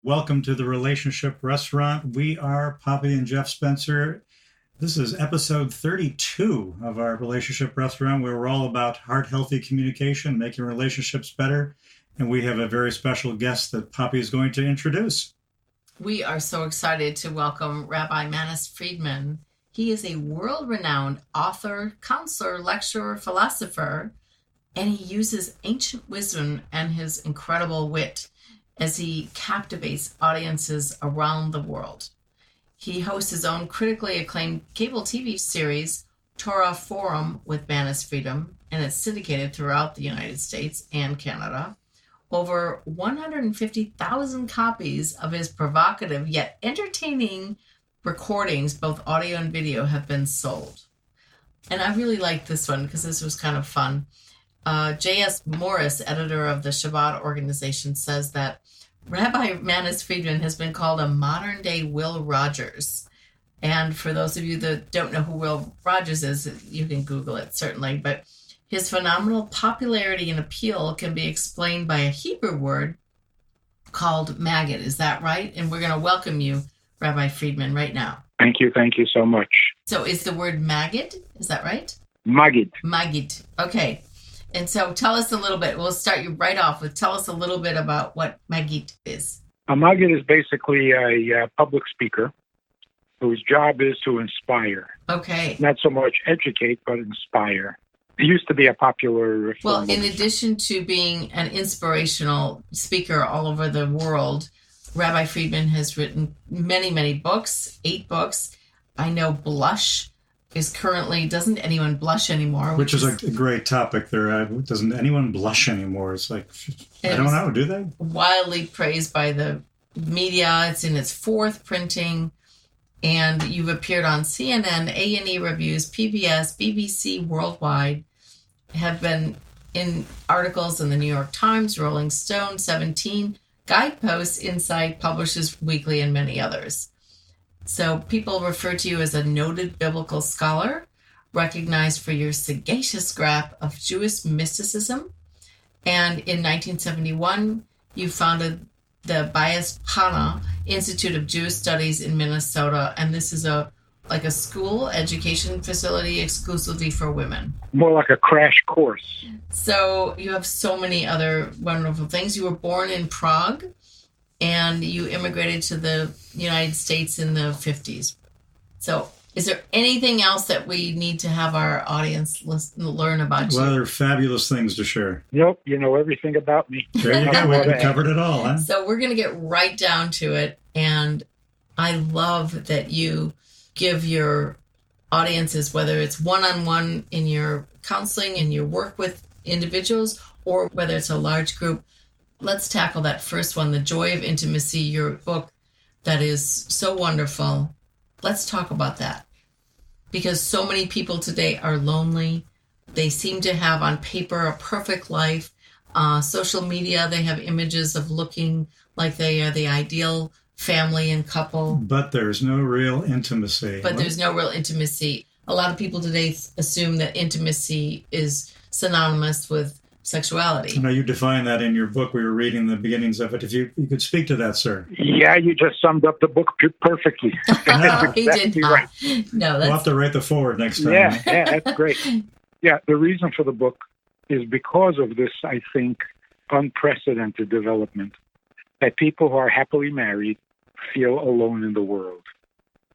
Welcome to the Relationship Restaurant. We are Poppy and Jeff Spencer. This is episode 32 of our Relationship Restaurant, where we're all about heart-healthy communication, making relationships better. And we have a very special guest that Poppy is going to introduce. We are so excited to welcome Rabbi Manis Friedman. He is a world-renowned author, counselor, lecturer, philosopher, and he uses ancient wisdom and his incredible wit as he captivates audiences around the world. He hosts his own critically acclaimed cable TV series, Torah Forum with Manis Friedman, and it's syndicated throughout the United States and Canada. Over 150,000 copies of his provocative yet entertaining recordings, both audio and video, have been sold. And I really liked this one because this was kind of fun. J.S. Morris, editor of the Shabbat organization, says that Rabbi Manis Friedman has been called a modern-day Will Rogers. And for those of you that don't know who Will Rogers is, you can Google it, certainly. But his phenomenal popularity and appeal can be explained by a Hebrew word called magid. Is that right? And we're going to welcome you, Rabbi Friedman, right now. Thank you so much. So is the word magid, is that right? Magid. Magid, okay. And so tell us a little bit. We'll start you right off with tell us a little bit about what magid is. A magid is basically a public speaker whose job is to inspire. Okay. Not so much educate, but inspire. It used to be a popular... Well, in addition to being an inspirational speaker all over the world, Rabbi Friedman has written many, many books, 8 books. I know Blush is currently, doesn't anyone blush anymore? Which is a great topic there. Doesn't anyone blush anymore? It's like, I don't know, do they? Wildly praised by the media. It's in its 4th printing. And you've appeared on CNN, A&E Reviews, PBS, BBC, worldwide. Have been in articles in the New York Times, Rolling Stone, 17, Guideposts, Insight, Publishers Weekly, and many others. So people refer to you as a noted biblical scholar, recognized for your sagacious grasp of Jewish mysticism. And in 1971, you founded the Bias Hana Institute of Jewish Studies in Minnesota. And this is a school education facility exclusively for women. More like a crash course. So you have so many other wonderful things. You were born in Prague, and you immigrated to the United States in the 50s. So is there anything else that we need to have our audience learn about you? Well, there are fabulous things to share. Nope, you know everything about me. There you go. We covered it all, huh? So we're going to get right down to it. And I love that you give your audiences, whether it's one-on-one in your counseling and your work with individuals, or whether it's a large group. Let's tackle that first one, The Joy of Intimacy, your book that is so wonderful. Let's talk about that. Because so many people today are lonely. They seem to have on paper a perfect life. Social media, they have images of looking like they are the ideal family and couple. But there's no real intimacy. There's no real intimacy. A lot of people today assume that intimacy is synonymous with sexuality. I know you define that in your book. We were reading the beginnings of it. If you could speak to that, sir. Yeah, you just summed up the book perfectly. No, he did not. Right. No, we'll have to write the forward next time. Yeah, that's great. Yeah, the reason for the book is because of this, I think, unprecedented development that people who are happily married feel alone in the world.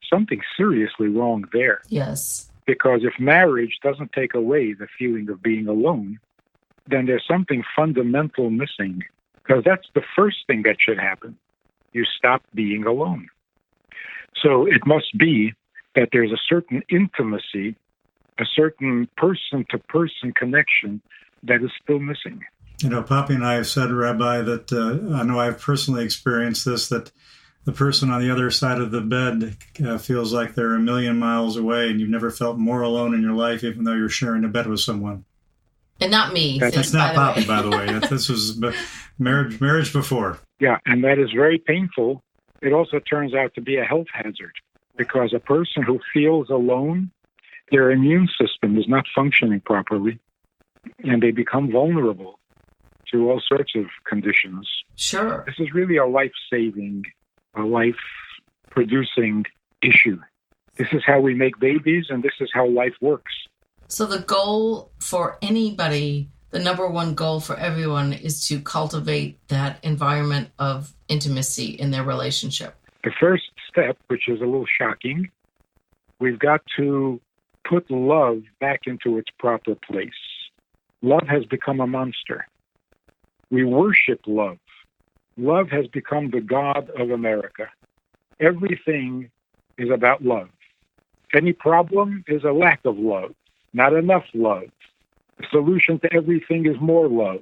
Something seriously wrong there. Yes. Because if marriage doesn't take away the feeling of being alone, then there's something fundamental missing, because that's the first thing that should happen. You stop being alone. So it must be that there's a certain intimacy, a certain person-to-person connection that is still missing. You know, Poppy and I have said, Rabbi, that I know I've personally experienced this, that the person on the other side of the bed feels like they're a million miles away, and you've never felt more alone in your life, even though you're sharing a bed with someone. And not me. That's not Poppy, by the way. This was marriage before. Yeah, and that is very painful. It also turns out to be a health hazard, because a person who feels alone, their immune system is not functioning properly, and they become vulnerable. to all sorts of conditions. Sure. This is really a life-saving, a life-producing issue. This is how we make babies, and this is how life works. So the goal for anybody, the number one goal for everyone, is to cultivate that environment of intimacy in their relationship. The first step, which is a little shocking, we've got to put love back into its proper place. Love has become a monster. We worship love. Love has become the god of America. Everything is about love. Any problem is a lack of love, not enough love. The solution to everything is more love.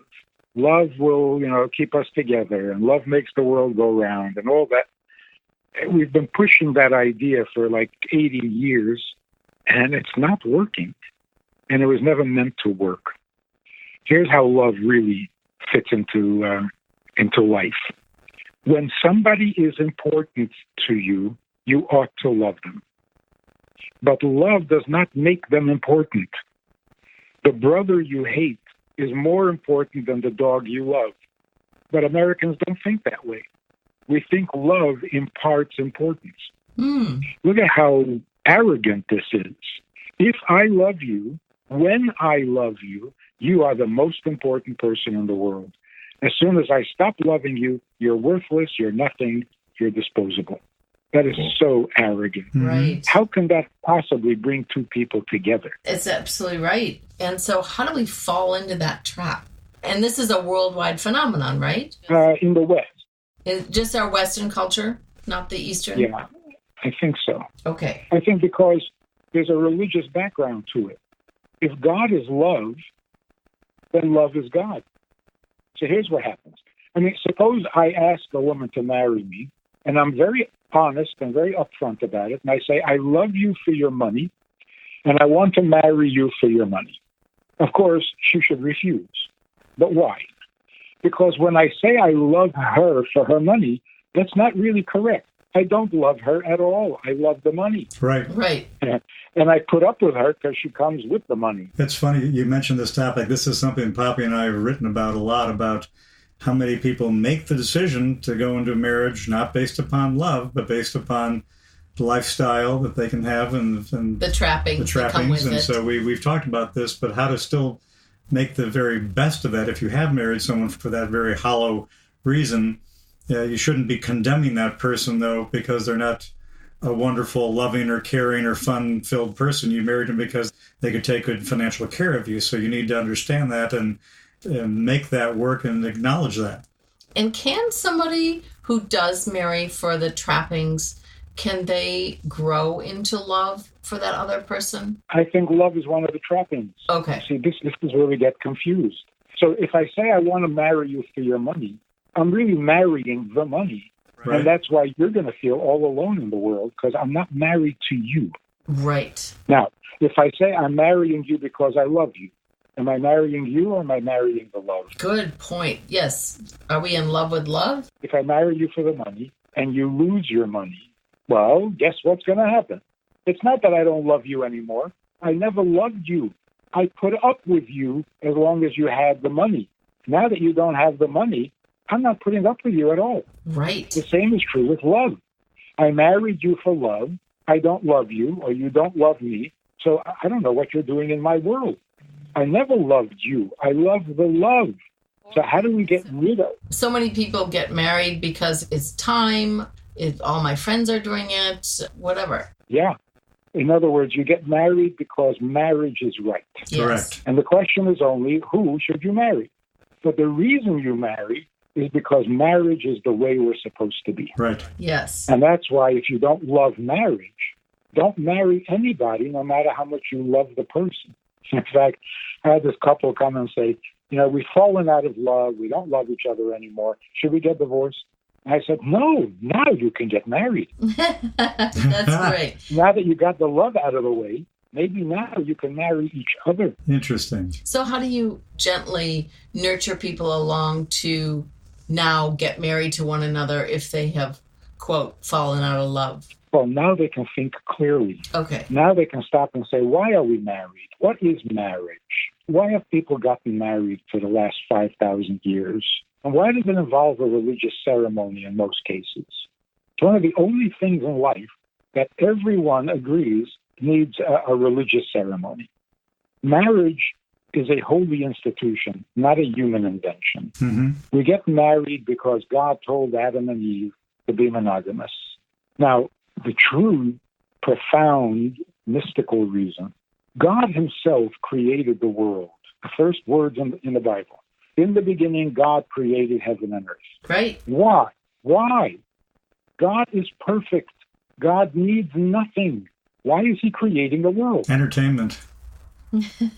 Love will, keep us together, and love makes the world go round, and all that. We've been pushing that idea for like 80 years, and it's not working. And it was never meant to work. Here's how love really fits into life. When somebody is important to you, you ought to love them. But love does not make them important. The brother you hate is more important than the dog you love. But Americans don't think that way. We think love imparts importance. Look at how arrogant this is. If I love you, when I love you, you are the most important person in the world. As soon as I stop loving you, you're worthless, you're nothing, you're disposable. That is so arrogant. Right. How can that possibly bring two people together? It's absolutely right. And so how do we fall into that trap? And this is a worldwide phenomenon, right? In the West. Is just our Western culture, not the Eastern? Yeah, I think so. Okay. I think because there's a religious background to it. If God is love, then love is God. So here's what happens. I mean, suppose I ask a woman to marry me, and I'm very honest and very upfront about it, and I say, I love you for your money, and I want to marry you for your money. Of course, she should refuse. But why? Because when I say I love her for her money, that's not really correct. I don't love her at all. I love the money. Right. Right. And I put up with her because she comes with the money. It's funny you mentioned this topic. This is something Poppy and I have written about a lot, about how many people make the decision to go into marriage not based upon love, but based upon the lifestyle that they can have and the trappings that come with and it. so we've talked about this, but how to still make the very best of that. If you have married someone for that very hollow reason, you shouldn't be condemning that person, though, because they're not a wonderful, loving, or caring, or fun-filled person. You married them because they could take good financial care of you. So you need to understand that and make that work and acknowledge that. And can somebody who does marry for the trappings, can they grow into love for that other person? I think love is one of the trappings. Okay. See, this is where we get confused. So if I say I want to marry you for your money, I'm really marrying the money. Right. And that's why you're going to feel all alone in the world, because I'm not married to you. Right. Now, if I say I'm marrying you because I love you, am I marrying you or am I marrying the love? Good point. Yes. Are we in love with love? If I marry you for the money and you lose your money, well, guess what's going to happen? It's not that I don't love you anymore. I never loved you. I put up with you as long as you had the money. Now that you don't have the money, I'm not putting up with you at all. Right. The same is true with love. I married you for love. I don't love you, or you don't love me, so I don't know what you're doing in my world. I never loved you. I love the love. So how do we get rid of it? So many people get married because it's time, if all my friends are doing it, whatever. Yeah. In other words, you get married because marriage is right. Yes. Correct. And the question is only, who should you marry? But the reason you marry is because marriage is the way we're supposed to be. Right. Yes. And that's why if you don't love marriage, don't marry anybody, no matter how much you love the person. In fact, I had this couple come and say, we've fallen out of love. We don't love each other anymore. Should we get divorced? And I said, no, now you can get married. That's great. Now that you got the love out of the way, maybe now you can marry each other. Interesting. So how do you gently nurture people along to now get married to one another if they have, quote, fallen out of love? Well, now they can think clearly. Okay. Now they can stop and say, why are we married? What is marriage? Why have people gotten married for the last 5,000 years? And why does it involve a religious ceremony in most cases? It's one of the only things in life that everyone agrees needs a religious ceremony. Marriage is a holy institution, not a human invention. Mm-hmm. We get married because God told Adam and Eve to be monogamous. Now, the true, profound, mystical reason, God himself created the world. The first words in the Bible. In the beginning, God created heaven and earth. Right. Why? Why? God is perfect. God needs nothing. Why is he creating the world? Entertainment.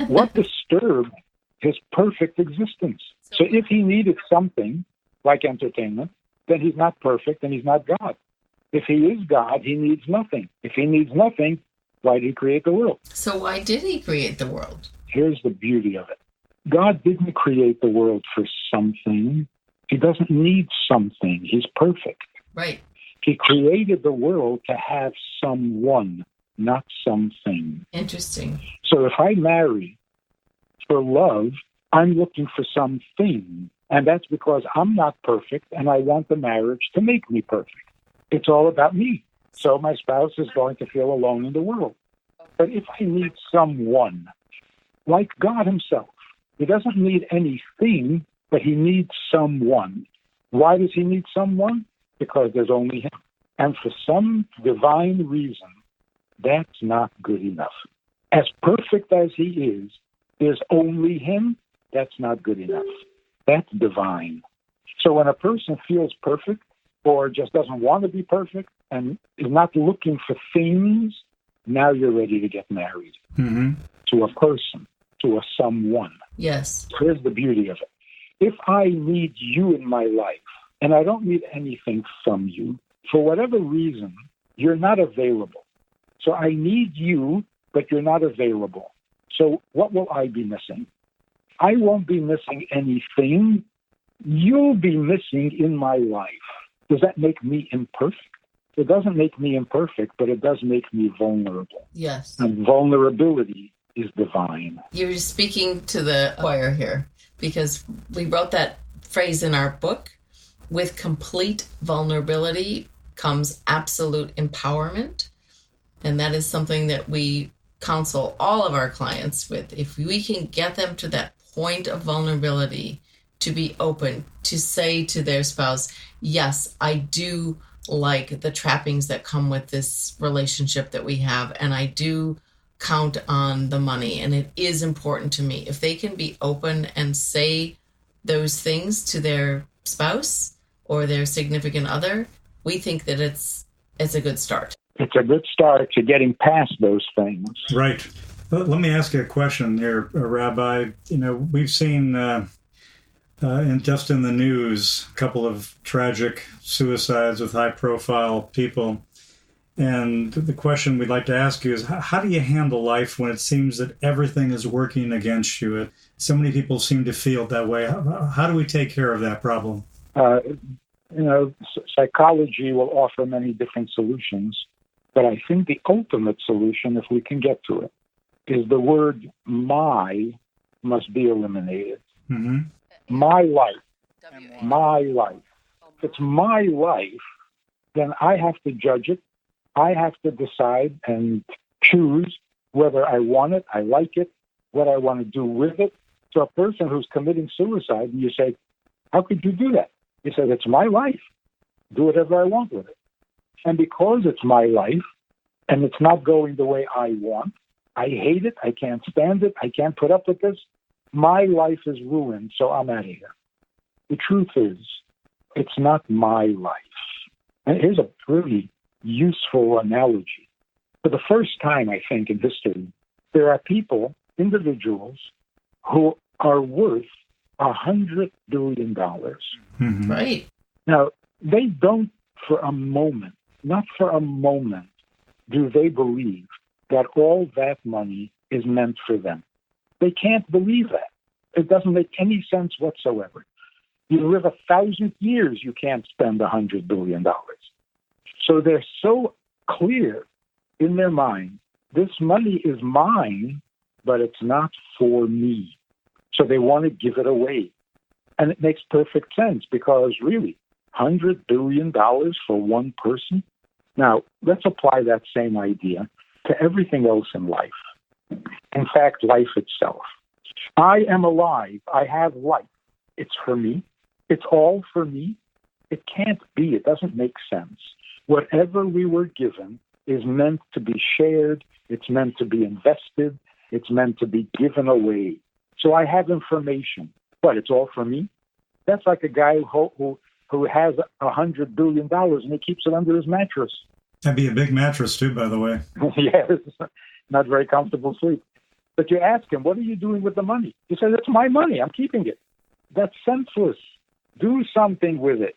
What disturbed his perfect existence? So if he needed something like entertainment, then he's not perfect and he's not God. If he is God, he needs nothing. If he needs nothing, why did he create the world? So why did he create the world? Here's the beauty of it. God didn't create the world for something. He doesn't need something. He's perfect. Right. He created the world to have someone, not something. Interesting. So if I marry for love, I'm looking for something. And that's because I'm not perfect and I want the marriage to make me perfect. It's all about me. So my spouse is going to feel alone in the world. But if I need someone, like God himself, he doesn't need anything, but he needs someone. Why does he need someone? Because there's only him. And for some divine reason, that's not good enough. As perfect as he is, there's only him. That's not good enough. That's divine. So when a person feels perfect or just doesn't want to be perfect and is not looking for things, now you're ready to get married to a person, to a someone. Yes. Here's the beauty of it. If I need you in my life and I don't need anything from you, for whatever reason, you're not available. So I need you, but you're not available. So what will I be missing? I won't be missing anything. You'll be missing in my life. Does that make me imperfect? It doesn't make me imperfect, but it does make me vulnerable. Yes. And vulnerability is divine. You're speaking to the choir here because we wrote that phrase in our book. With complete vulnerability comes absolute empowerment. And that is something that we counsel all of our clients with. If we can get them to that point of vulnerability, to be open, to say to their spouse, yes, I do like the trappings that come with this relationship that we have, and I do count on the money, and it is important to me. If they can be open and say those things to their spouse or their significant other, we think that it's a good start. It's a good start to getting past those things. Right. But let me ask you a question here, Rabbi. You know, we've seen just in the news a couple of tragic suicides with high-profile people. And the question we'd like to ask you is, how do you handle life when it seems that everything is working against you? So many people seem to feel that way. How do we take care of that problem? Psychology will offer many different solutions, but I think the ultimate solution, if we can get to it, is the word "my" must be eliminated. Mm-hmm. My life. My life. If it's my life, then I have to judge it. I have to decide and choose whether I want it, I like it, what I want to do with it. So a person who's committing suicide, and you say, how could you do that? He says, it's my life. Do whatever I want with it. And because it's my life, and it's not going the way I want, I hate it, I can't stand it, I can't put up with this, my life is ruined, so I'm out of here. The truth is, it's not my life. And here's a really useful analogy. For the first time, I think, in history, there are people, individuals, who are worth $100 billion. Mm-hmm. Right. Now, they don't for a moment, not for a moment, do they believe that all that money is meant for them. They can't believe that. It doesn't make any sense whatsoever. You live 1,000 years, you can't spend $100 billion. So they're so clear in their mind, this money is mine but it's not for me. So they want to give it away. And it makes perfect sense because really, $100 billion for one person? Now, let's apply that same idea to everything else in life. In fact, life itself. I am alive. I have life. It's for me. It's all for me. It can't be. It doesn't make sense. Whatever we were given is meant to be shared. It's meant to be invested. It's meant to be given away. So I have information, but it's all for me. That's like a guy who has $100 billion and he keeps it under his mattress. That'd be a big mattress too, by the way. Yes, not very comfortable sleep. But you ask him, what are you doing with the money? He says, it's my money. I'm keeping it. That's senseless. Do something with it.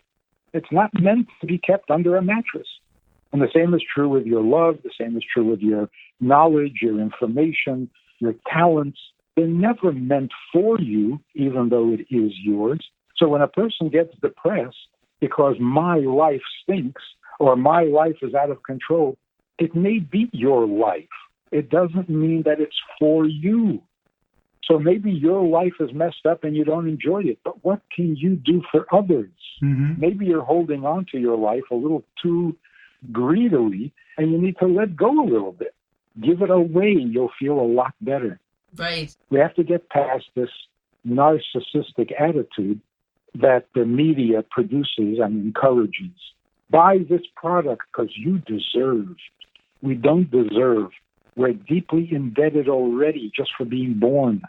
It's not meant to be kept under a mattress. And the same is true with your love. The same is true with your knowledge, your information, your talents. They're never meant for you, even though it is yours. So when a person gets depressed because my life stinks or my life is out of control, it may be your life. It doesn't mean that it's for you. So maybe your life is messed up and you don't enjoy it, but what can you do for others? Mm-hmm. Maybe you're holding on to your life a little too greedily and you need to let go a little bit. Give it away. You'll feel a lot better. Right. We have to get past this narcissistic attitude that the media produces and encourages. Buy this product because you deserve. We don't deserve. We're deeply indebted already just for being born.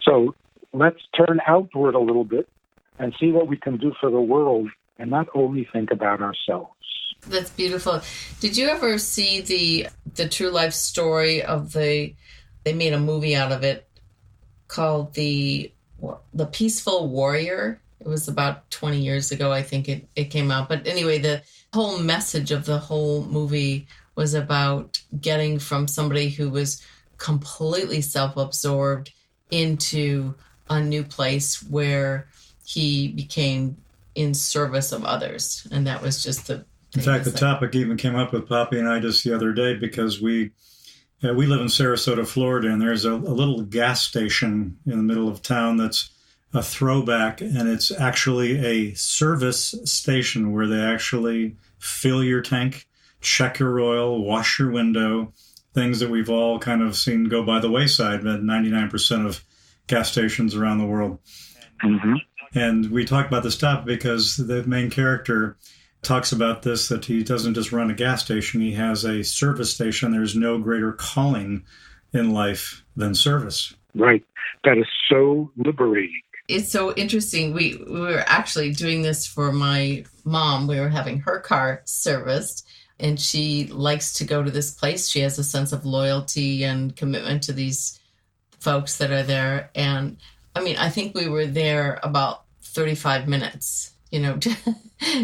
So let's turn outward a little bit and see what we can do for the world and not only think about ourselves. That's beautiful. Did you ever see the true life story of they made a movie out of it called The Peaceful Warrior? It was about 20 years ago, I think it came out. But anyway, the whole message of the whole movie was about getting from somebody who was completely self-absorbed into a new place where he became in service of others. And that was just the... In fact, the topic even came up with Poppy and I just the other day because we live in Sarasota, Florida, and there's a little gas station in the middle of town that's a throwback, and it's actually a service station where they actually fill your tank, check your oil, wash your window, things that we've all kind of seen go by the wayside at 99% of gas stations around the world. Mm-hmm. And we talk about this topic because the main character talks about this, that he doesn't just run a gas station, he has a service station. There's no greater calling in life than service. Right. That is so liberating. It's so interesting. We were actually doing this for my mom. We were having her car serviced, and she likes to go to this place. She has a sense of loyalty and commitment to these folks that are there. And I mean, I think we were there about 35 minutes,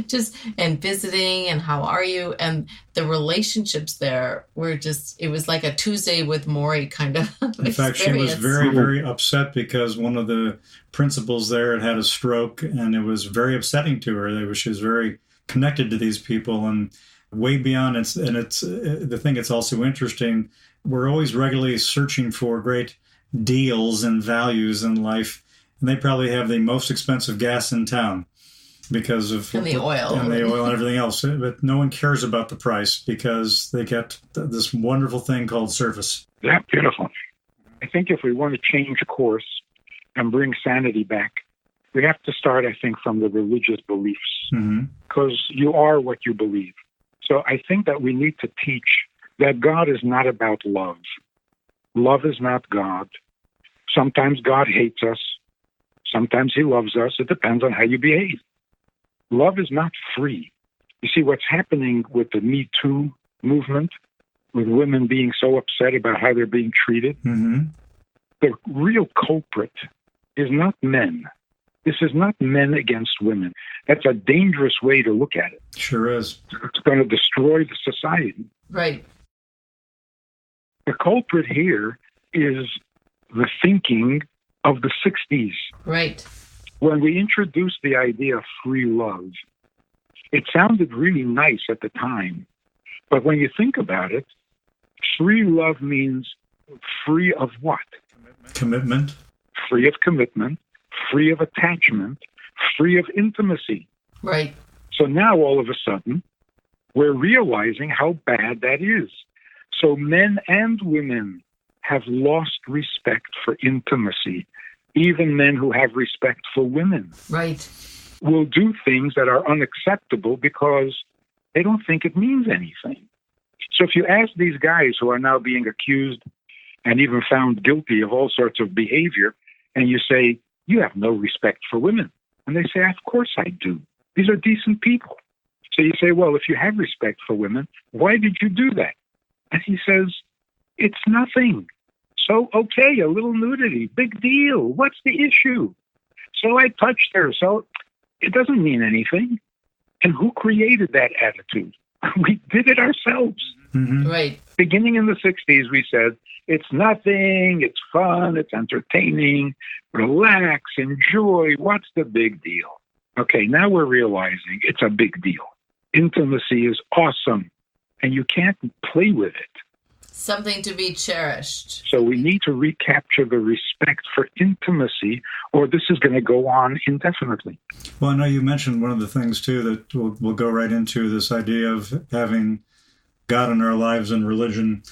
just and visiting and how are you? And the relationships there were just, it was like a Tuesday with Maury kind of In fact, she was very, very upset because one of the principals there had a stroke, and it was very upsetting to her. She was very connected to these people and way beyond. It's the thing that's also interesting. We're always regularly searching for great deals and values in life, and they probably have the most expensive gas in town because of the oil and everything else. But no one cares about the price because they get this wonderful thing called service. Yeah, beautiful. I think if we want to change course and bring sanity back, we have to start, I think, from the religious beliefs, because you are what you believe. So I think that we need to teach that God is not about love. Love is not God. Sometimes God hates us. Sometimes he loves us. It depends on how you behave. Love is not free. You see what's happening with the Me Too movement, with women being so upset about how they're being treated. Mm-hmm. The real culprit is not men. This is not men against women. That's a dangerous way to look at it. Sure is. It's going to destroy the society. Right. The culprit here is the thinking of the 60s. Right. When we introduced the idea of free love, it sounded really nice at the time. But when you think about it, free love means Free of what? Commitment. Free of commitment, free of attachment, free of intimacy. Right. So now all of a sudden, we're realizing how bad that is. So men and women have lost respect for intimacy. Even men who have respect for women Right. will do things that are unacceptable because they don't think it means anything. So if you ask these guys who are now being accused and even found guilty of all sorts of behavior, and you say, you have no respect for women. And they say, of course I do. These are decent people. So you say, well, if you have respect for women, why did you do that? And he says, it's nothing. So, okay, a little nudity, big deal. What's the issue? So I touched her. So it doesn't mean anything. And who created that attitude? We did it ourselves. Mm-hmm. Right. Beginning in the 60s, we said, it's nothing, it's fun, it's entertaining, relax, enjoy, what's the big deal? Okay, now we're realizing it's a big deal. Intimacy is awesome, and you can't play with it. Something to be cherished. So we need to recapture the respect for intimacy, or this is going to go on indefinitely. Well, I know you mentioned one of the things, too, that we'll go right into, this idea of having God in our lives and religion.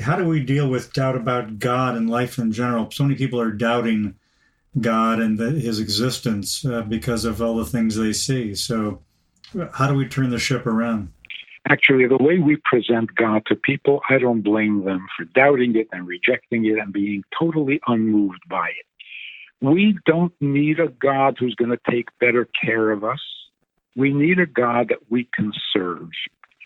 How do we deal with doubt about God and life in general? So many people are doubting God and his existence because of all the things they see. So how do we turn the ship around? Actually, the way we present God to people, I don't blame them for doubting it and rejecting it and being totally unmoved by it. We don't need a God who's going to take better care of us. We need a God that we can serve.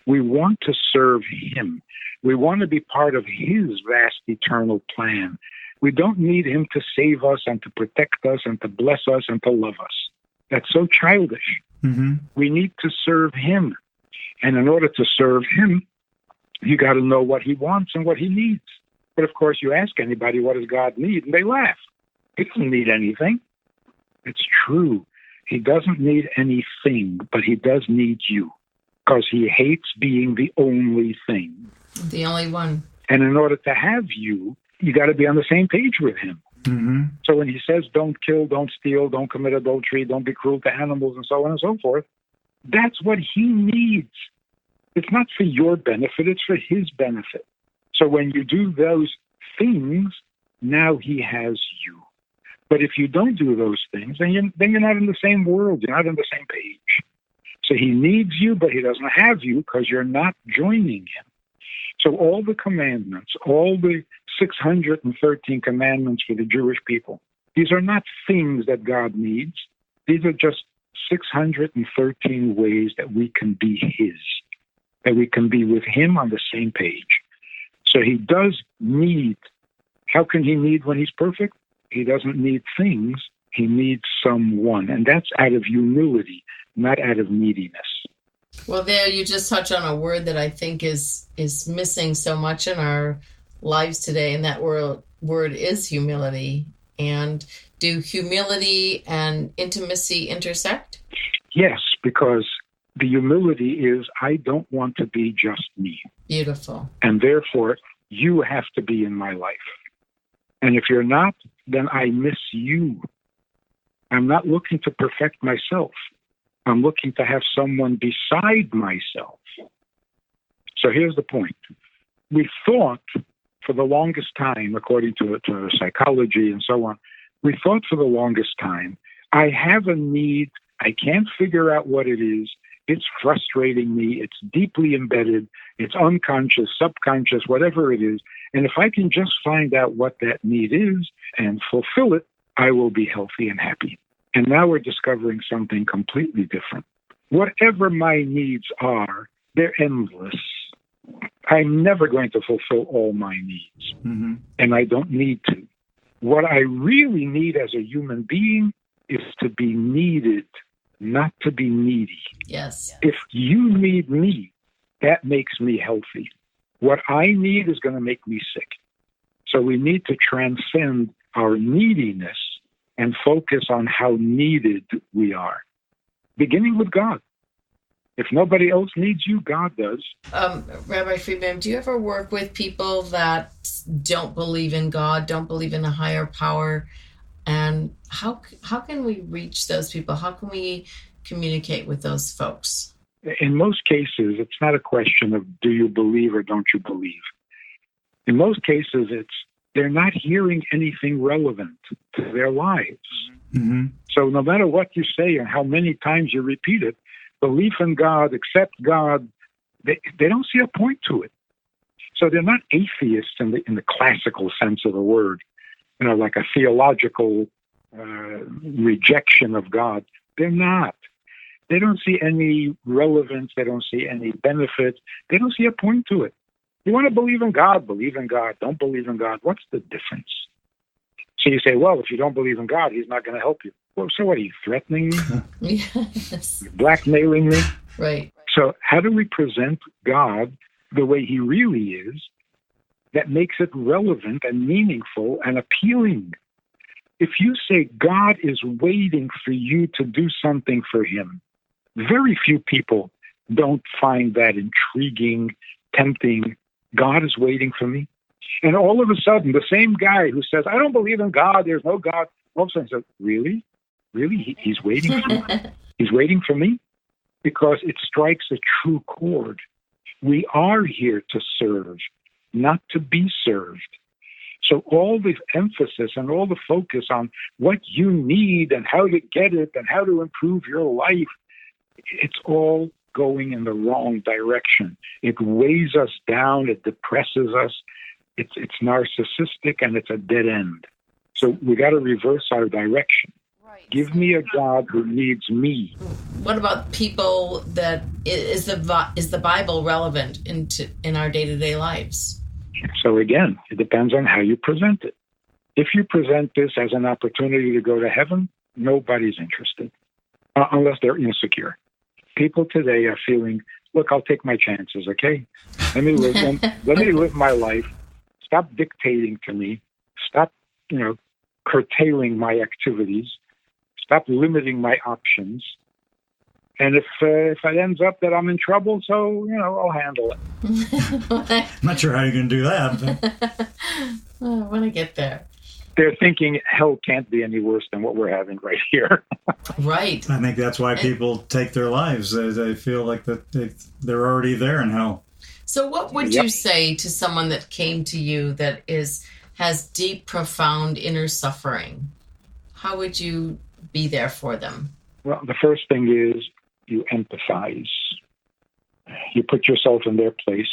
We want to serve him. We want to be part of his vast eternal plan. We don't need him to save us and to protect us and to bless us and to love us. That's so childish. Mm-hmm. We need to serve him. And in order to serve him, you got to know what he wants and what he needs. But of course, you ask anybody, what does God need? And they laugh. He doesn't need anything. It's true. He doesn't need anything, but he does need you because he hates being the only thing. The only one. And in order to have you, you got to be on the same page with him. Mm-hmm. So when he says, don't kill, don't steal, don't commit adultery, don't be cruel to animals, and so on and so forth, that's what he needs. It's not for your benefit, it's for his benefit. So when you do those things, now he has you. But if you don't do those things, then you're not in the same world, you're not on the same page. So he needs you, but he doesn't have you because you're not joining him. So all the commandments, all the 613 commandments for the Jewish people, these are not things that God needs. These are just 613 ways that we can be his, that we can be with him on the same page. So he does need. How can he need when he's perfect? He doesn't need things. He needs someone. And that's out of humility, not out of neediness. Well, there you just touch on a word that I think is missing so much in our lives today, and that word is humility. And do humility and intimacy intersect? Yes, because the humility is, I don't want to be just me. Beautiful. And therefore, you have to be in my life. And if you're not, then I miss you. I'm not looking to perfect myself. I'm looking to have someone beside myself. So here's the point. We thought for the longest time, according to psychology and so on, we thought for the longest time, I have a need, I can't figure out what it is, it's frustrating me, it's deeply embedded, it's unconscious, subconscious, whatever it is, and if I can just find out what that need is and fulfill it, I will be healthy and happy. And now we're discovering something completely different. Whatever my needs are, they're endless. I'm never going to fulfill all my needs, and I don't need to. What I really need as a human being is to be needed, not to be needy. Yes. If you need me, that makes me healthy. What I need is going to make me sick. So we need to transcend our neediness and focus on how needed we are, beginning with God. If nobody else needs you, God does. Rabbi Friedman, do you ever work with people that don't believe in God, don't believe in a higher power? And how can we reach those people? How can we communicate with those folks? In most cases, it's not a question of do you believe or don't you believe. In most cases, they're not hearing anything relevant to their lives. Mm-hmm. So no matter what you say and how many times you repeat it, belief in God, accept God, they don't see a point to it. So they're not atheists in the classical sense of the word, like a theological rejection of God. They're not. They don't see any relevance. They don't see any benefit. They don't see a point to it. You want to believe in God, believe in God. Don't believe in God. What's the difference? So you say, well, if you don't believe in God, he's not going to help you. Well, so what, are you threatening me? Yes. You're blackmailing me? Right. So how do we present God the way he really is that makes it relevant and meaningful and appealing? If you say God is waiting for you to do something for him, very few people don't find that intriguing, tempting. God is waiting for me. And all of a sudden, the same guy who says, I don't believe in God, there's no God, all of a sudden says, really? Really? He's waiting for me? He's waiting for me? Because it strikes a true chord. We are here to serve, not to be served. So all the emphasis and all the focus on what you need and how to get it and how to improve your life, it's all going in the wrong direction. It weighs us down. It depresses us. It's narcissistic and it's a dead end. So we got to reverse our direction. Right. Give me a God who needs me. What about people that is the Bible relevant in our day-to-day lives? So again, it depends on how you present it. If you present this as an opportunity to go to heaven, nobody's interested, unless they're insecure. People today are feeling, look, I'll take my chances, okay? Let me live my life. Stop dictating to me. Stop, curtailing my activities. Stop limiting my options. And if it ends up that I'm in trouble, so, I'll handle it. I'm not sure how you're going to do that. But I want to get there. They're thinking hell can't be any worse than what we're having right here. Right. I think that's why people take their lives. They feel like that they're already there in hell. So what would you say to someone that came to you that has deep, profound inner suffering? How would you be there for them? Well, the first thing is you empathize. You put yourself in their place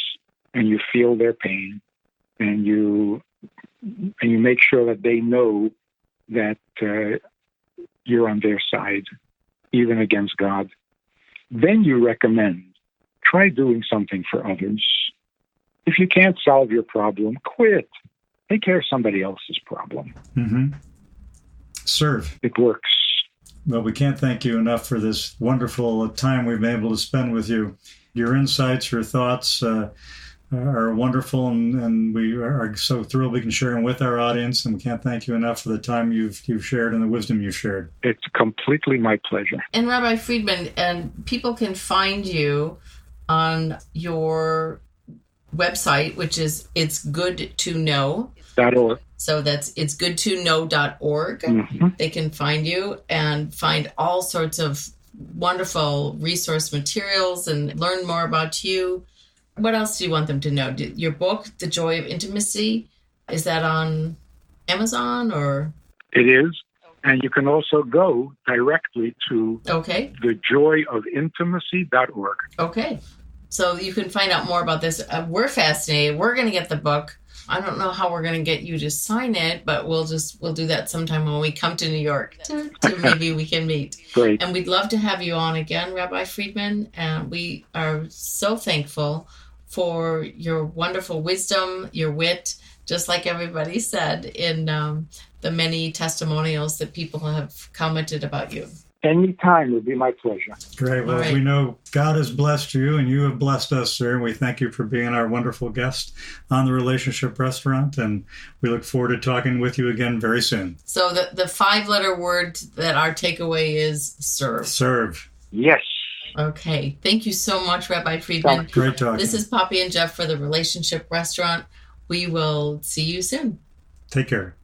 and you feel their pain and you make sure that they know that you're on their side, even against God. Then you recommend, try doing something for others. If you can't solve your problem, quit. Take care of somebody else's problem. Mm-hmm. Serve. It works. Well, we can't thank you enough for this wonderful time we've been able to spend with you. Your insights, your thoughts are wonderful, and we are so thrilled we can share them with our audience, and we can't thank you enough for the time you've shared and the wisdom you've shared. It's completely my pleasure. And Rabbi Friedman, and people can find you on your website, which is itsgoodtoknow.org. So that's itsgoodtoknow.org. Mm-hmm. They can find you and find all sorts of wonderful resource materials and learn more about you. What else do you want them to know? Your book, The Joy of Intimacy, is that on Amazon or? It is. And you can also go directly to thejoyofintimacy.org. Okay. So you can find out more about this. We're fascinated. We're going to get the book. I don't know how we're going to get you to sign it, but we'll do that sometime when we come to New York to maybe we can meet. Great. And we'd love to have you on again, Rabbi Friedman. And we are so thankful for your wonderful wisdom, your wit, just like everybody said in the many testimonials that people have commented about you. Anytime would be my pleasure. Great. Well, right. We know God has blessed you and you have blessed us, sir. And we thank you for being our wonderful guest on the Relationship Restaurant. And we look forward to talking with you again very soon. So the 5-letter word that our takeaway is serve. Serve. Yes. Okay. Thank you so much, Rabbi Friedman. Great talking. This is Poppy and Jeff for the Relationship Restaurant. We will see you soon. Take care.